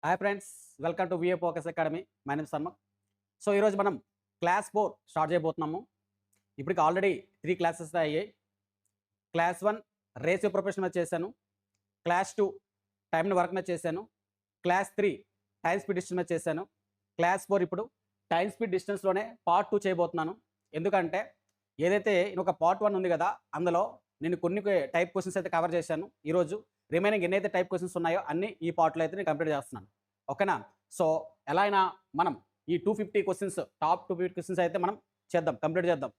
Hi friends, welcome to VA focus academy. My name Sharma. So ఈరోజు మనం class 4 start చేయబోతున్నాము. ఇప్పటికి ఆల్రెడీ 3 క్లాసెస్ అయ్యాయి. క్లాస్ 1 రేషియో ప్రొపోర్షన్ మీద చేశాను. క్లాస్ 2 టైమ్ అండ్ వర్క్ మీద చేశాను. క్లాస్ 3 టైమ్ స్పీడ్ డిస్టెన్స్ మీద చేశాను. క్లాస్ 4 ఇప్పుడు టైమ్ స్పీడ్ డిస్టెన్స్లోనే పార్ట్ 2 చేయబోతున్నాను. ఎందుకంటే ఏదైతే ఒక పార్ట్ 1 ఉంది కదా, అందులో నేను కొన్ని టైప్ క్వశ్చన్స్ అయితే కవర్ చేశాను. ఈరోజు రిమైనింగ్ ఎన్నైతే టైప్ క్వశ్చన్స్ ఉన్నాయో అన్ని ఈ పార్ట్లో అయితే నేను కంప్లీట్ చేస్తున్నాను. ఓకేనా? సో ఎలా అయినా మనం ఈ 250 క్వశ్చన్స్, టాప్ 250 క్వశ్చన్స్ అయితే మనం చేద్దాం, కంప్లీట్ చేద్దాం.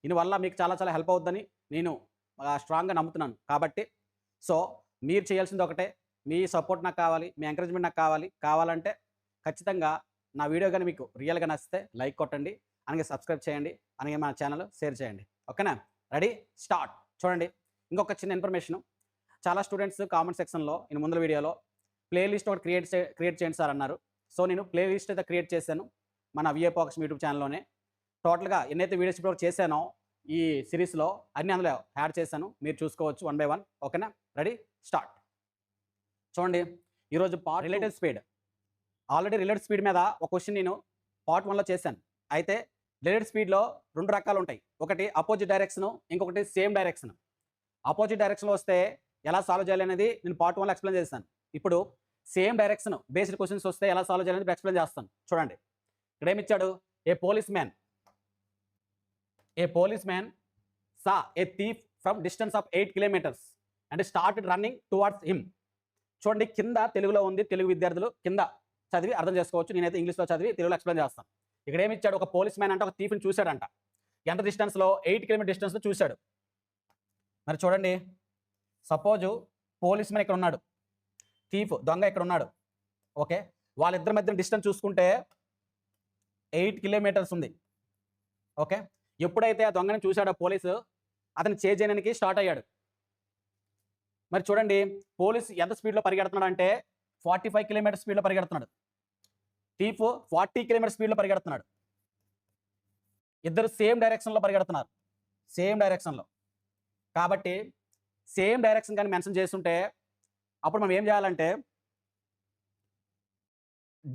దీనివల్ల మీకు చాలా చాలా హెల్ప్ అవుతుందని నేను స్ట్రాంగ్గా నమ్ముతున్నాను. కాబట్టి సో మీరు చేయాల్సింది ఒకటే, మీ సపోర్ట్ నాకు కావాలి, మీ ఎంకరేజ్మెంట్ నాకు కావాలంటే ఖచ్చితంగా నా వీడియో కానీ మీకు రియల్గా నచ్చితే లైక్ కొట్టండి, అలాగే సబ్స్క్రైబ్ చేయండి, అలాగే మన ఛానల్ షేర్ చేయండి. ఓకేనా? Ready, start. చూడండి, ఇంకొక చిన్న ఇన్ఫర్మేషను. చాలా స్టూడెంట్స్ కామెంట్ సెక్షన్లో నేను ముందు వీడియోలో ప్లేలిస్ట్ ఒకటి క్రియేట్ చేయండి సార్ అన్నారు. సో నేను ప్లేలిస్ట్ అయితే క్రియేట్ చేశాను మన విఏ ఫోకస్ యూట్యూబ్ ఛానల్లోనే. టోటల్గా ఎన్నైతే వీడియోస్ ఇప్పుడు చేశానో ఈ సిరీస్లో అన్ని అందులో యాడ్ చేశాను, మీరు చూసుకోవచ్చు 1 by 1. ఓకేనా? Ready, start. చూడండి, ఈరోజు part related speed. Already related speed మీద ఒక క్వశ్చన్ నేను పార్ట్ 1లో చేశాను. అయితే రిలేటెడ్ స్పీడ్లో 2 రకాలు ఉంటాయి. ఒకటి అపోజిట్ డైరెక్షన్, ఇంకొకటి సేమ్ డైరెక్షన్. అపోజిట్ డైరెక్షన్లో వస్తే ఎలా సాల్వ్ చేయాలి అనేది నేను పార్ట్ 1లో ఎక్స్ప్లెయిన్ చేస్తాను. ఇప్పుడు సేమ్ డైరెక్షన్ బేస్డ్ క్వశ్చన్స్ వస్తే ఎలా సాల్వ్ చేయాలని ఎక్స్ప్లెయిన్ చేస్తాను. చూడండి, ఇక్కడ ఏమి ఇచ్చాడు? A policeman saw a thief from distance of 8 kilometers and started running towards him. చూడండి, కింద తెలుగులో ఉంది, తెలుగు విద్యార్థులు కింద చదివి అర్థం చేసుకోవచ్చు. నేనైతే ఇంగ్లీష్లో చదివి తెలుగులో ఎక్స్ప్లెయిన్ చేస్తాను. ఇక్కడ ఏమి ఇచ్చాడు? ఒక పోలీస్ మ్యాన్ అంటే ఒక థీఫ్ని చూశాడంట. ఎంత డిస్టెన్స్లో? 8 kilometers డిస్టెన్స్లో చూశాడు. మరి చూడండి, సపోజు పోలీస్ మ్యాన్ ఇక్కడ ఉన్నాడు, థీఫ్ దొంగ ఇక్కడ ఉన్నాడు. ఓకే, వాళ్ళిద్దరి మధ్య డిస్టెన్స్ చూసుకుంటే 8 kilometers ఉంది. ఓకే, ఎప్పుడైతే ఆ దొంగని చూశాడో పోలీసు, అతను చేజ్ చేయడానికి స్టార్ట్ అయ్యాడు. మరి చూడండి, పోలీసు ఎంత స్పీడ్లో పరిగెడుతున్నాడు అంటే 45 kilometers స్పీడ్లో పరిగెడుతున్నాడు. థీఫ్ 40 kilometers స్పీడ్లో పరిగెడుతున్నాడు. ఇద్దరు సేమ్ డైరెక్షన్లో పరిగెడుతున్నారు, సేమ్ డైరెక్షన్లో. కాబట్టి సేమ్ డైరెక్షన్ కానీ మెన్షన్ చేస్తుంటే అప్పుడు మనం ఏం చేయాలంటే,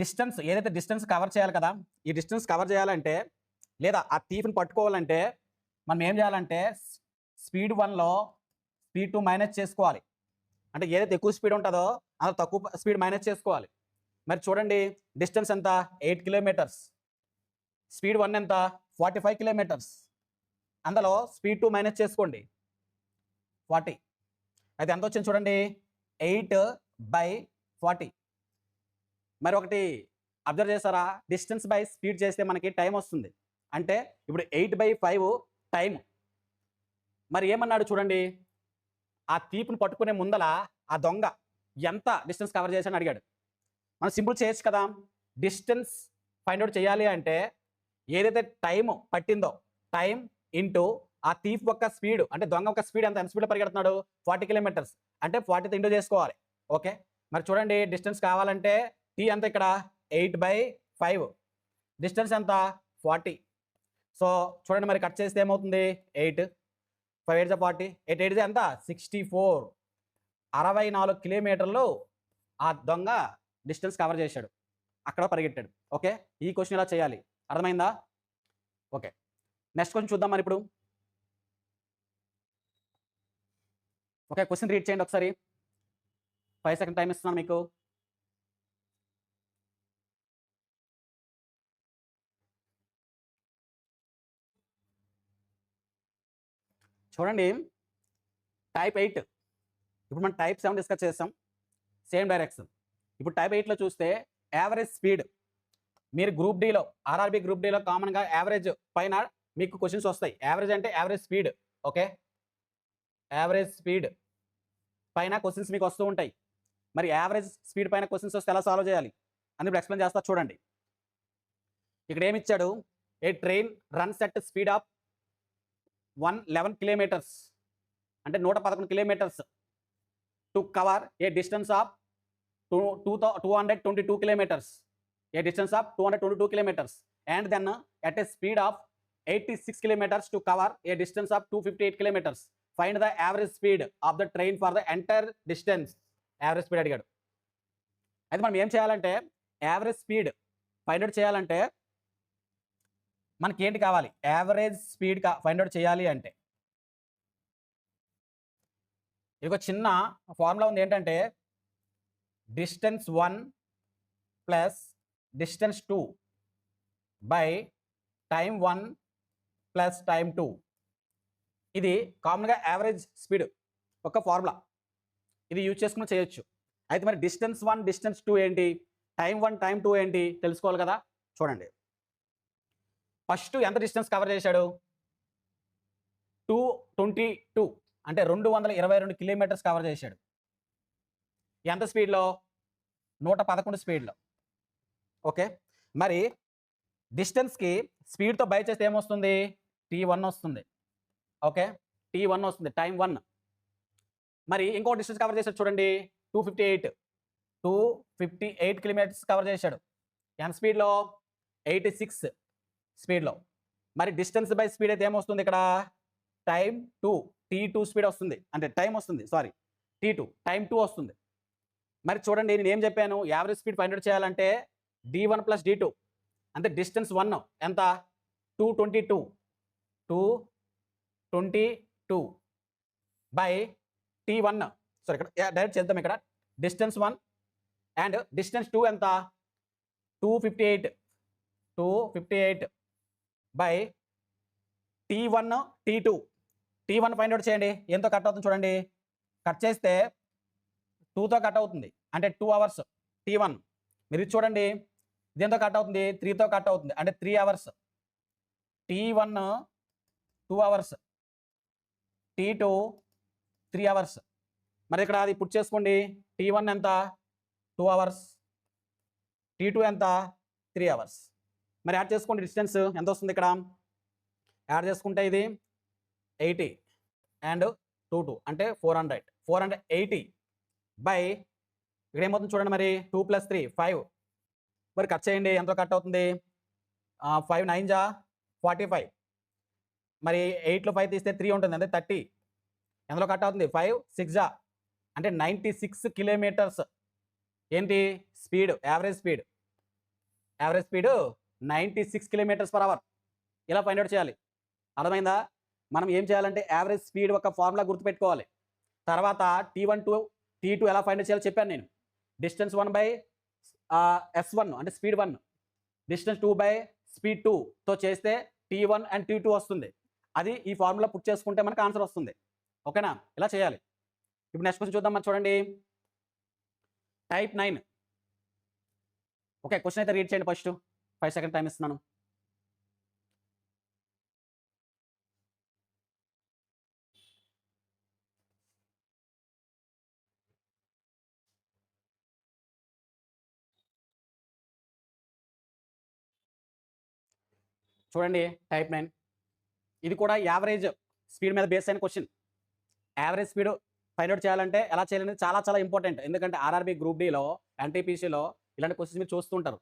డిస్టెన్స్ ఏదైతే డిస్టెన్స్ కవర్ చేయాలి కదా, ఈ డిస్టెన్స్ కవర్ చేయాలంటే లేదా ఆ థీఫ్ని పట్టుకోవాలంటే మనం ఏం చేయాలంటే స్పీడ్ 1లో స్పీడ్ 2 మైనస్ చేసుకోవాలి. అంటే ఏదైతే ఎక్కువ స్పీడ్ ఉంటుందో అంత తక్కువ స్పీడ్ మైనస్ చేసుకోవాలి. మరి చూడండి, డిస్టెన్స్ ఎంత? 8 kilometers. స్పీడ్ 1 ఎంత? 45 kilometers. అందులో స్పీడ్ 2 మైనస్ చేసుకోండి, 40. అయితే ఎంత వచ్చింది చూడండి? 8/40. మరి ఒకటి అబ్జర్వ్ చేస్తారా? డిస్టెన్స్ బై స్పీడ్ చేస్తే మనకి టైం వస్తుంది. అంటే ఇప్పుడు 8/5 టైం. మరి ఏమన్నాడు చూడండి, ఆ థీఫ్ని పట్టుకునే ముందల ఆ దొంగ ఎంత డిస్టెన్స్ కవర్ చేశాడని అడిగాడు. మనం సింపుల్ చేయొచ్చు కదా. డిస్టెన్స్ ఫైండ్ అవుట్ చేయాలి అంటే ఏదైతే టైం పట్టిందో, టైం ఇంటూ ఆ థీఫ్ యొక్క స్పీడ్, అంటే దొంగ యొక్క స్పీడ్ ఎంత స్పీడ్లో పరిగెడుతున్నాడు? 40 kilometers. అంటే 40తో ఇంటూ చేసుకోవాలి. ఓకే, మరి చూడండి, డిస్టెన్స్ కావాలంటే టీ ఎంత? ఇక్కడ 8/5. డిస్టెన్స్ ఎంత? 40. సో చూడండి, మరి కట్ చేస్తే ఏమవుతుంది? 8 5 8 40, 8 8 ఎంత? 64. 64 kilometers ఆ దొంగ డిస్టెన్స్ కవర్ చేశాడు, అక్కడ పరిగెట్టాడు. ఓకే, ఈ క్వశ్చన్ ఇలా చేయాలి. అర్థమైందా? ఓకే, నెక్స్ట్ క్వశ్చన్ చూద్దాం. మరి ఇప్పుడు ఓకే, క్వశ్చన్ రీడ్ చేయండి ఒకసారి. 5 seconds టైం ఇస్తున్నాను మీకు. చూడండి, టైప్ 8. ఇప్పుడు మనం టైప్ 7 డిస్కస్ చేస్తాం, సేమ్ డైరెక్షన్. ఇప్పుడు టైప్ 8లో చూస్తే యావరేజ్ స్పీడ్. మీరు గ్రూప్ డీలో, ఆర్ఆర్బీ గ్రూప్ డీలో కామన్గా యావరేజ్ పైన మీకు క్వశ్చన్స్ వస్తాయి. యావరేజ్ అంటే average speed. Okay, average speed పైన క్వశ్చన్స్ మీకు వస్తూ ఉంటాయి. మరి యావరేజ్ స్పీడ్ పైన క్వశ్చన్స్ వస్తే ఎలా సాల్వ్ చేయాలి అని ఇప్పుడు ఎక్స్ప్లెయిన్ చేస్తా. చూడండి, ఇక్కడ ఏమి ఇచ్చాడు? A train runs at speed of 111 kilometers, అంటే 111 kilometers to cover a distance of 222 kilometers. A distance of 222 kilometers and then at a speed of 86 kilometers to cover a distance of 258 kilometers. Find the average speed of the train for the entire distance. Average speed అడిగాడు. అయితే మనం ఏం చేయాలంటే average speed find out చేయాలంటే మనకి ఏంటి కావాలి, average speed find out చేయాలి అంటే ఇది ఒక చిన్న ఫార్ములా ఉంది. ఏంటంటే distance 1 plus distance 2 by time 1 plus time 2. ఇది కామన్గా యావరేజ్ స్పీడ్ ఒక ఫార్ములా, ఇది యూజ్ చేసుకుని చేయొచ్చు. అయితే మరి డిస్టెన్స్ 1 డిస్టెన్స్ 2 ఏంటి, టైం 1 టైం 2 ఏంటి తెలుసుకోవాలి కదా. చూడండి, ఫస్ట్ ఎంత డిస్టెన్స్ కవర్ చేశాడు, 222 అంటే 222 కిలోమీటర్స్ కవర్ చేశాడు. ఎంత స్పీడ్లో, 111 స్పీడ్లో. ఓకే, మరి డిస్టెన్స్కి స్పీడ్తో బై చేస్తే ఏమొస్తుంది, T1 వస్తుంది. ఓకే, T1 వస్తుంది, టైం 1. మరి ఇంకో డిస్టెన్స్ కవర్ చేశాడు చూడండి, 258 కిలోమీటర్స్ కవర్ చేశాడు. ఎంత స్పీడ్లో, 86 స్పీడ్లో. మరి డిస్టెన్స్ బై స్పీడ్ అయితే ఏమొస్తుంది ఇక్కడ, టైం 2 T2 స్పీడ్ వస్తుంది, అంటే టైం వస్తుంది, సారీ T2 టైం 2 వస్తుంది. మరి చూడండి, నేను ఏం చెప్పాను, యావరేజ్ స్పీడ్ ఫైండ్ అవుట్ చేయాలంటే D1 ప్లస్ D2 అంటే డిస్టెన్స్ 1 ఎంత, 222 బై T1. సారీ ఇక్కడ డైరెక్ట్ చేద్దాం, ఇక్కడ డిస్టెన్స్ 1 అండ్ డిస్టెన్స్ 2 ఎంత, 258 by T1 T2. T1 find out చేయండి, ఎంతో కట్ అవుతుంది చూడండి, కట్ చేస్తే 2తో కట్ అవుతుంది, అంటే 2 అవర్స్ T1. మీరు ఇది చూడండి, ఇది ఎంతో కట్ అవుతుంది, 3తో కట్ అవుతుంది, అంటే 3 hours. T1 2 hours, T2 3 hours. మరి ఇక్కడ అది పుట్ చేసుకోండి, T1 ఎంత, 2 అవర్స్, T2 ఎంత, 3 అవర్స్. మరి యాడ్ చేసుకోండి, డిస్టెన్స్ ఎంత వస్తుంది ఇక్కడ, యాడ్ చేసుకుంటే ఇది 80 అండ్ 2 అంటే 480 బై ఇక్కడ ఏమవుతుంది చూడండి, మరి 2 + 3 5. మరి కట్ చేయండి, ఎంతో కట్ అవుతుంది, 5 9 జా 45. మరి 8లో 5 తీస్తే 3 ఉంటుంది, అంటే 30. ఎందులో కట్ అవుతుంది, 5 6 జా అంటే 96 కిలోమీటర్స్. ఏంటి స్పీడ్, యావరేజ్ స్పీడ్ 96 కిలోమీటర్స్/అవర్. ఇలా ఫైండ్ అవుట్ చేయాలి. అర్థమైందా. మనం ఏం చేయాలంటే యావరేజ్ స్పీడ్ ఒక ఫార్ములా గుర్తుపెట్టుకోవాలి. తర్వాత T1 to T2 ఎలా ఫైండ్ అవుట్ చేయాలో చెప్పాను నేను. డిస్టెన్స్ 1 బై S1 అంటే స్పీడ్ 1, డిస్టెన్స్ 2 బై స్పీడ్ 2తో చేస్తే T1 అండ్ T2 వస్తుంది. అది ఈ ఫార్ములా పుట్ చేసుకుంటే మనకు ఆన్సర్ వస్తుంది. ఓకేనా, ఇలా చేయాలి. ఇప్పుడు నెక్స్ట్ క్వశ్చన్ చూద్దాం. మరి చూడండి, టైప్ 9. ఓకే, క్వశ్చన్ అయితే రీడ్ చేయండి ఫస్ట్. 5 సెకండ్ టైం ఇస్తున్నాను. చూడండి, టైప్ 9 ఇది కూడా యావరేజ్ స్పీడ్ మీద బేస్ అయిన question. Average speed find out చేయాలంటే ఎలా చేయాలనేది చాలా చాలా ఇంపార్టెంట్. ఎందుకంటే ఆర్ఆర్బీ గ్రూప్ డిలో, ఎన్టీపీసీలో ఇలాంటి క్వశ్చన్స్ మీరు చూస్తుంటారు.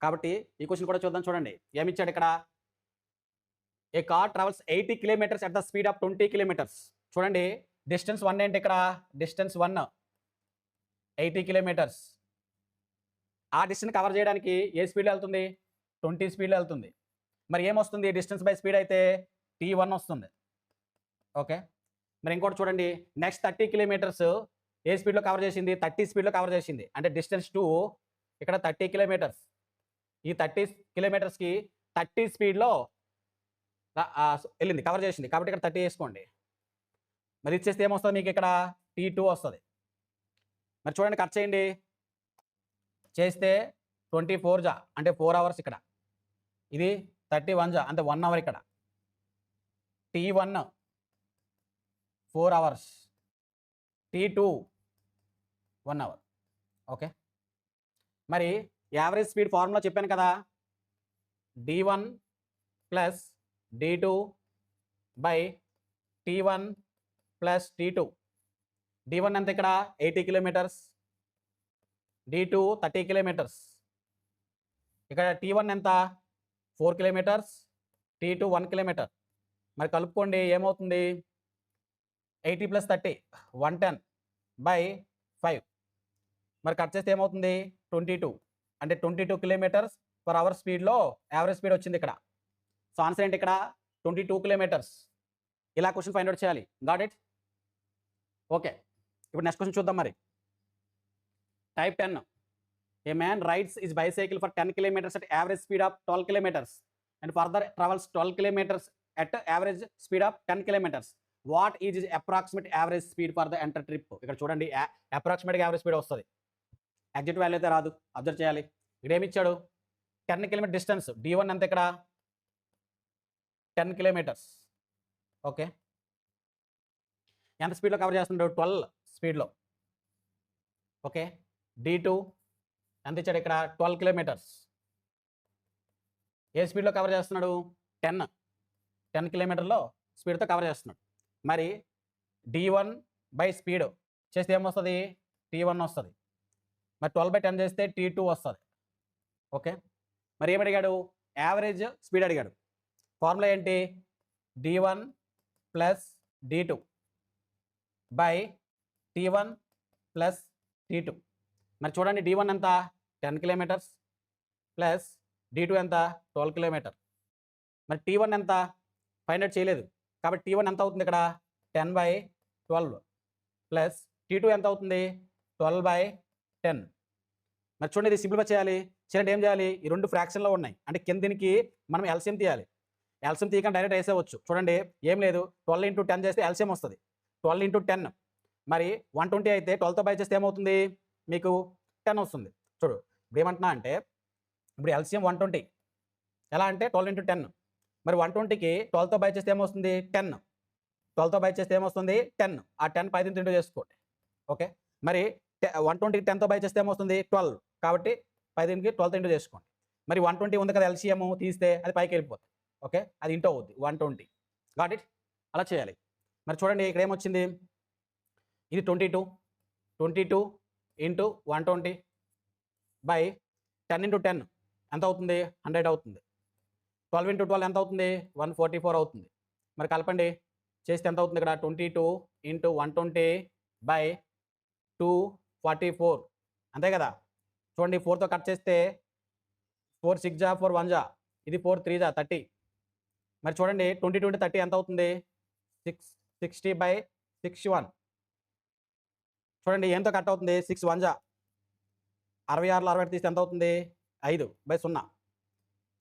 కాబట్టి ఈ క్వశ్చన్ కూడా చూద్దాం. చూడండి, ఏమి ఇచ్చాడు ఇక్కడ, a car travels 80 kilometers at the speed of 20 kilometers. చూడండి, డిస్టెన్స్ 1 ఏంటి ఇక్కడ, డిస్టెన్స్ 1 80 కిలోమీటర్స్. ఆ డిస్టెన్స్ కవర్ చేయడానికి ఏ స్పీడ్లో వెళ్తుంది, 20 స్పీడ్లో వెళ్తుంది. మరి ఏమొస్తుంది, డిస్టెన్స్ బై స్పీడ్ అయితే T1 వస్తుంది. ఓకే, మరి ఇంకోటి చూడండి, నెక్స్ట్ 30 కిలోమీటర్స్ ఏ స్పీడ్లో కవర్ చేసింది, 30 స్పీడ్లో కవర్ చేసింది. అంటే డిస్టెన్స్ 2 ఇక్కడ 30 కిలోమీటర్స్. ఈ 30 కిలోమీటర్స్కి 30 స్పీడ్లో వెళ్ళింది, కవర్ చేసింది. కాబట్టి ఇక్కడ 30 వేసుకోండి. మరి ఇచ్చేస్తే ఏమొస్తుంది మీకు ఇక్కడ, T2 వస్తుంది. మరి చూడండి, కట్ చేయండి, చేస్తే 24 జా అంటే 4 అవర్స్ ఇక్కడ. ఇది 31 జా అంటే 1 అవర్ ఇక్కడ. T1 4 hours, T2 1 hour. Okay, మరి యావరేజ్ స్పీడ్ ఫార్ములా చెప్పాను కదా, D1 plus D2 by T1 plus T2. D1 ఎంత ఇక్కడ, 80 కిలోమీటర్స్, D2 30 కిలోమీటర్స్. ఇక్కడ T1 ఎంత, 4 కిలోమీటర్స్, T2 1 కిలోమీటర్. మరి కలుపుకోండి, ఏమవుతుంది, 80 + 30 110 బై 5. మరి కట్ చేస్తే ఏమవుతుంది 22 అంటే 22 కిలోమీటర్స్ పర్ అవర్ స్పీడ్లో యావరేజ్ స్పీడ్ వచ్చింది ఇక్కడ. సో ఆన్సర్ ఏంటి ఇక్కడ 22 కిలోమీటర్స్. ఇలా క్వశ్చన్ ఫైండ్ అవుట్ చేయాలి. Got it? ఓకే, ఇప్పుడు నెక్స్ట్ క్వశ్చన్ చూద్దాం. మరి type 10, A man rides is bicycle for 10 kilometres at average speed of 12 kilometres and further travels 12 kilometres at average speed of 10 kilometers. What is his approximate average speed for the entire trip? ఇక్కడ చూడండి approximate average speed వస్తుంది, exact value అయితే రాదు. Observe చేయాలి. ఇక్కడ ఏమి ఇచ్చాడు 10 kilometre distance. D1 ఎంత ఇక్కడ 10 కిలోమీటర్స్. ఓకే, ఎంత స్పీడ్లో కవర్ చేస్తున్నాడు 12 స్పీడ్లో. ఓకే, D2 ఎంత ఇచ్చాడు ఇక్కడ 12 కిలోమీటర్స్. ఏ స్పీడ్లో కవర్ చేస్తున్నాడు 10 కిలోమీటర్లో స్పీడ్తో కవర్ చేస్తున్నాడు. మరి D1 బై స్పీడ్ చేస్తే ఏమొస్తుంది T1 వస్తుంది. మరి 12/10 చేస్తే T2 వస్తుంది. ఓకే, మరి ఏమి అడిగాడు యావరేజ్ స్పీడ్ అడిగాడు. ఫార్ములా ఏంటి D1 plus D2 by T1 plus T2. మరి చూడండి D1 ఎంత 10 కిలోమీటర్స్ ప్లస్ D2 ఎంత 12 కిలోమీటర్. మరి T1 ఎంత ఫైండ్ అవుట్ చేయలేదు కాబట్టి T1 ఎంత అవుతుంది ఇక్కడ 10/12 ప్లస్ T2 ఎంత అవుతుంది 12/10. మరి చూడండి ఇది సింప్లిఫై చేయాలి. చేయండి ఏం చేయాలి, ఈ రెండు ఫ్రాక్షన్లో ఉన్నాయి అంటే కిందికి మనం ఎల్సిఎం తీయాలి. ఎల్సిఎం తీయకుండా డైరెక్ట్ వేసేవచ్చు. చూడండి ఏం లేదు 12 × 10 చేస్తే ఎల్సిఎం వస్తుంది 12 × 10. మరి 120 అయితే 12తో బై చేస్తే ఏమవుతుంది మీకు 10 వస్తుంది. చూడు ఇప్పుడు ఏమంటున్నా అంటే ఇప్పుడు ఎల్సిఎం 120 ఎలా అంటే 12 × 10. మరి 120కి 12తో బై చేస్తే ఏమొస్తుంది 10. 12తో బై చేస్తే ఏమొస్తుంది 10. ఆ 10 10 ఇంటూ చేసుకోండి. ఓకే, మరి 120కి 10తో బై చేస్తే ఏమొస్తుంది 12. కాబట్టి 10కి 12తో ఇంటూ చేసుకోండి. మరి 120 ఉంది కదా ఎల్సిఎం తీస్తే అది పైకి వెళ్ళిపోతుంది. ఓకే, అది ఇంటూ అవుద్ది 120. Got it? అలా చేయాలి. మరి చూడండి ఇక్కడ ఏమొచ్చింది ఇది 22 ఇంటూ 120 బై 10 × 10 ఎంత అవుతుంది 100 అవుతుంది. 12 × 12 ఎంత అవుతుంది 144 అవుతుంది. మరి కలపండి చేస్తే ఎంత అవుతుంది ఇక్కడ 22 × 120 బై 244 అంతే కదా. చూడండి 4తో కట్ చేస్తే 4 6 జా 4 1 జా, ఇది 4 3 జా 30. మరి చూడండి 22 × 30 ఎంత అవుతుంది 60/61. చూడండి ఏంతో కట్ అవుతుంది 6 1 జా 66లో 60 తీస్తే ఎంత అవుతుంది 5/0.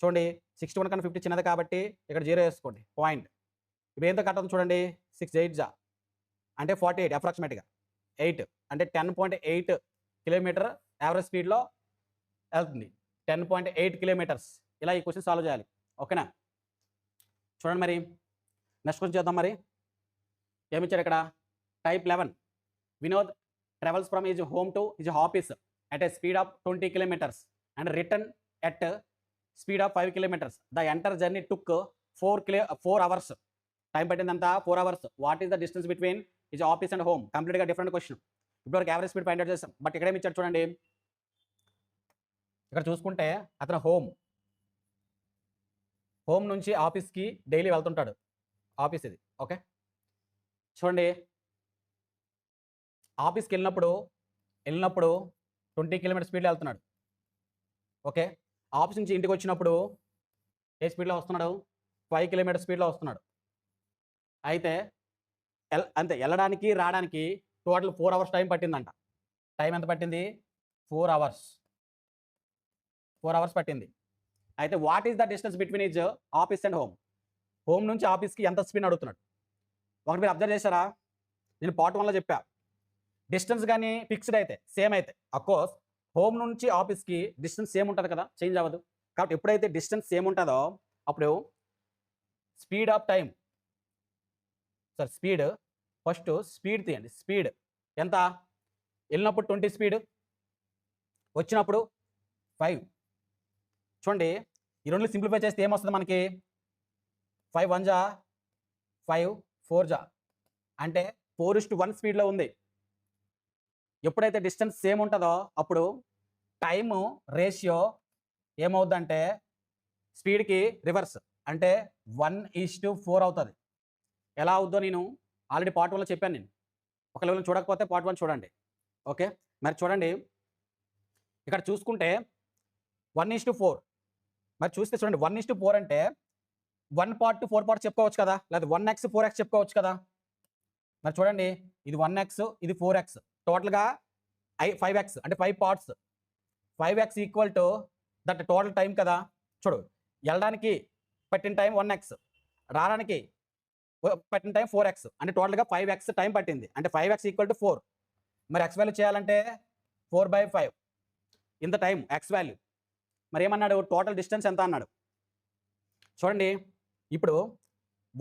చూడండి 61 కన్నా 50 చిన్నది కాబట్టి ఇక్కడ 0 వేసుకోండి పాయింట్. ఇప్పుడు ఏంతో కట్ అవుతుంది చూడండి 6 8 జా అంటే 48 అప్రాక్సిమేట్గా 8 అంటే 10.8 కిలోమీటర్ యావరేజ్ స్పీడ్లో వెళ్తుంది. 10.8 కిలోమీటర్స్. ఇలా ఈ క్వశ్చన్ సాల్వ్ చేయాలి. ఓకేనా, చూడండి మరి నెక్స్ట్ క్వశ్చన్ చేద్దాం. మరి ఏమి ఇచ్చారు ఇక్కడ type 11, Vinod travels from his home to his office at a speed of 20 kilometers and return at speed of 5 kilometers. The entire journey took 4 hours. Time పట్టిందంతా 4 hours. What is the distance between his office and home? కంప్లీట్గా different question. ఇప్పటివరకు average speed find out చేస్తాం. But ఇక్కడ ఏమి ఇచ్చారు చూడండి, ఇక్కడ చూసుకుంటే అతను హోమ్ నుంచి ఆఫీస్కి డైలీ వెళ్తుంటాడు. ఆఫీస్ ఇది. ఓకే, చూడండి ఆఫీస్కి వెళ్ళినప్పుడు 20 కిలోమీటర్ స్పీడ్లో వెళ్తున్నాడు. ఓకే, ఆఫీస్ నుంచి ఇంటికి వచ్చినప్పుడు ఏ స్పీడ్లో వస్తున్నాడు 5 కిలోమీటర్ స్పీడ్లో వస్తున్నాడు. అయితే అంతే వెళ్ళడానికి రావడానికి టోటల్ 4 అవర్స్ టైం పట్టిందంట. టైం ఎంత పట్టింది 4 అవర్స్. 4 అవర్స్ పట్టింది. అయితే what is the distance between his office and home నుంచి ఆఫీస్కి ఎంత స్పీడ్ అడుగుతున్నాడు. ఒకటి మీరు అబ్జర్వ్ చేశారా, నేను పార్ట్ 1లో చెప్పా డిస్టెన్స్ కానీ ఫిక్స్డ్ అయితే సేమ్ అయితే అఫ్కోర్స్ హోమ్ నుంచి ఆఫీస్కి డిస్టెన్స్ సేమ్ ఉంటుంది కదా, చేంజ్ అవ్వదు. కాబట్టి ఎప్పుడైతే డిస్టెన్స్ సేమ్ ఉంటుందో అప్పుడు speed of time speed first speed తీయండి. స్పీడ్ ఎంత వెళ్ళినప్పుడు 20 స్పీడ్, వచ్చినప్పుడు 5. చూడండి ఈ రెండు సింప్లిఫై చేస్తే ఏమొస్తుంది మనకి 5 1 జా 5 4 జా అంటే 4:1 స్పీడ్లో ఉంది. ఎప్పుడైతే డిస్టెన్స్ సేమ్ ఉంటుందో అప్పుడు టైము రేషియో ఏమవుద్దంటే స్పీడ్కి రివర్స్ అంటే 1:4 అవుతుంది. ఎలా అవుద్దో నేను ఆల్రెడీ పార్ట్ 1లో చెప్పాను. నేను ఒకవేళ చూడకపోతే పార్ట్ 1 చూడండి. ఓకే, మరి చూడండి ఇక్కడ చూసుకుంటే 1:4. మరి చూస్తే చూడండి 1:4 అంటే 1 పార్ట్ 4 పార్ట్స్ చెప్పుకోవచ్చు కదా, లేదా 1x 4x చెప్పుకోవచ్చు కదా. మరి చూడండి ఇది 1x ఇది 4x, టోటల్గా 5x అంటే 5 parts. 5x equal to that total time కదా. చూడు, వెళ్ళడానికి పట్టిన టైం 1x, రావడానికి పట్టిన టైం 4x, అంటే టోటల్గా 5x టైం పట్టింది. అంటే 5x ఈక్వల్ టు 4. మరి x వాల్యూ చేయాలంటే 4/5 ఇంత టైం x వాల్యూ. మరి ఏమన్నాడు, టోటల్ డిస్టెన్స్ ఎంత అన్నాడు. చూడండి ఇప్పుడు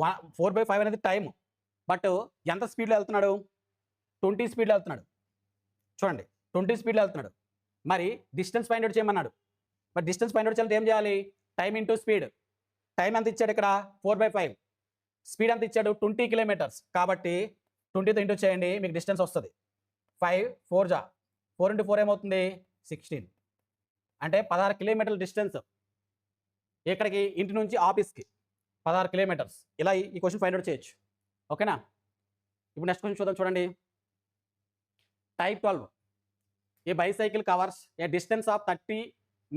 4/5 అనేది టైం, బట్ ఎంత స్పీడ్లో వెళ్తున్నాడు, 20 స్పీడ్లో వెళ్తున్నాడు. చూడండి 20 స్పీడ్లో వెళ్తున్నాడు. మరి డిస్టెన్స్ ఫైండ్ అవుట్ చేయమన్నాడు. మరి డిస్టెన్స్ ఫైండ్ అవుట్ చేయాలంటే ఏం చేయాలి, టైం ఇంటూ స్పీడ్. టైం ఎంత ఇచ్చాడు ఇక్కడ 4/5, స్పీడ్ ఎంత ఇచ్చాడు 20 కిలోమీటర్స్. కాబట్టి 20తో ఇంటూ చేయండి, మీకు డిస్టెన్స్ వస్తుంది. 5 4 జా 4 × 4 ఏమవుతుంది 16, అంటే 16 కిలోమీటర్ల డిస్టెన్స్ ఇక్కడికి, ఇంటి నుంచి ఆఫీస్కి 16 కిలోమీటర్స్. ఇలా ఈ క్వశ్చన్ ఫైండ్ అవుట్ చేయొచ్చు. ఓకేనా. ఇప్పుడు నెక్స్ట్ క్వశ్చన్ చూద్దాం. చూడండి type 12. A bicycle covers A distance of 30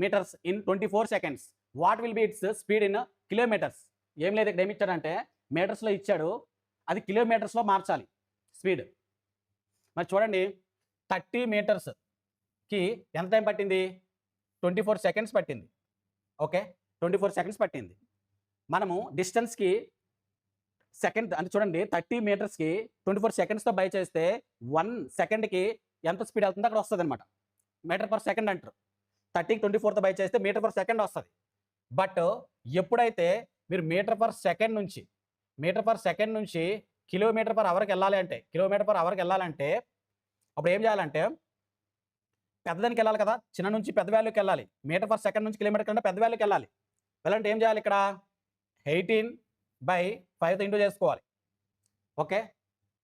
meters in 24 seconds. What will be it's speed in kilometres. ఏం లేదు, ఇక్కడ ఏమి ఇచ్చాడంటే మీటర్స్లో ఇచ్చాడు, అది కిలోమీటర్స్లో మార్చాలి స్పీడ్. మరి చూడండి 30 మీటర్స్కి ఎంత టైం పట్టింది, 24 seconds పట్టింది. ఓకే, 24 seconds పట్టింది. మనము డిస్టెన్స్కి సెకండ్ అంటే చూడండి 30 మీటర్స్కి 24 secondsతో బై చేస్తే 1 సెకండ్కి ఎంత స్పీడ్ అవుతుందో అక్కడ వస్తుంది అనమాట. మీటర్ పర్ సెకండ్ అంటారు. 30కి 24తో బై చేస్తే మీటర్ పర్ సెకండ్ వస్తుంది. బట్ ఎప్పుడైతే మీరు మీటర్ పర్ సెకండ్ నుంచి కిలోమీటర్ పర్ అవర్కి వెళ్ళాలి అంటే అప్పుడు ఏం చేయాలంటే పెద్దదానికి వెళ్ళాలి కదా, చిన్న నుంచి పెద్ద వాల్యూకి వెళ్ళాలి. మీటర్ పర్ సెకండ్ నుంచి కిలోమీటర్ కంటే పెద్ద వాల్యూకి వెళ్ళాలి. వెళ్ళాలంటే ఏం చేయాలి, ఇక్కడ 18/5తో ఇంటూ చేసుకోవాలి. ఓకే,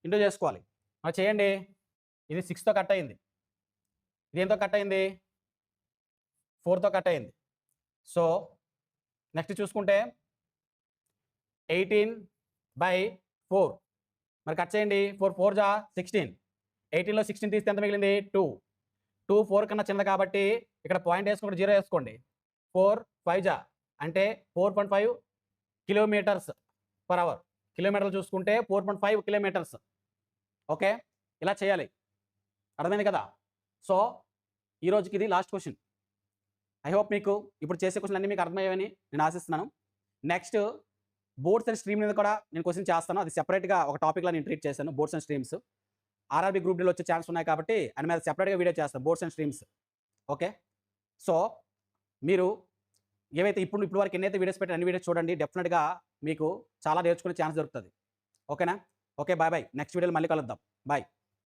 ఇంటూ చేసుకోవాలి. మరి చేయండి, ఇది 6తో కట్ అయింది, ఇది ఎంతో కట్ అయింది 4తో కట్ అయింది. సో నెక్స్ట్ చూసుకుంటే 18/4 మరి కట్ చేయండి. 4 4 జా 16, 18లో 16 తీస్తే ఎంత మిగిలింది 2. 2 4 కన్నా చిన్నది కాబట్టి ఇక్కడ పాయింట్ వేసుకుంటే 0 వేసుకోండి. 4 5 జా అంటే 4.5 కిలోమీటర్స్ పర్ అవర్. కిలోమీటర్లు చూసుకుంటే 4.5 కిలోమీటర్స్. ఓకే, ఇలా చేయాలి. అర్థమైంది కదా. సో ఈ రోజుకి ఇది లాస్ట్ క్వశ్చన్. ఐ హోప్ మీకు ఇప్పుడు చేసే క్వశ్చన్ అన్నీ మీకు అర్థమయ్యాయని నేను ఆశిస్తున్నాను. నెక్స్ట్ బోర్డ్స్ అండ్ స్ట్రీమ్ మీద కూడా నేను క్వశ్చన్ చేస్తాను. అది సెపరేట్గా ఒక టాపిక్లో నేను ట్రీట్ చేశాను. Boards and streams RRB group డీలో వచ్చే ఛాన్స్ ఉన్నాయి కాబట్టి అని మీద సెపరేట్గా వీడియో చేస్తాను, boards and streams. Okay, so మీరు ఏవైతే ఇప్పుడు వరకు ఎన్నైతే వీడియోస్ పెట్టి అన్ని వీడియోస్ చూడండి. డెఫినెట్గా మీకు చాలా నేర్చుకునే ఛాన్స్ దొరుకుతుంది. ఓకేనా. Okay, bye bye. నెక్స్ట్ వీడియోలో మళ్ళీ కలుద్దాం. బాయ్.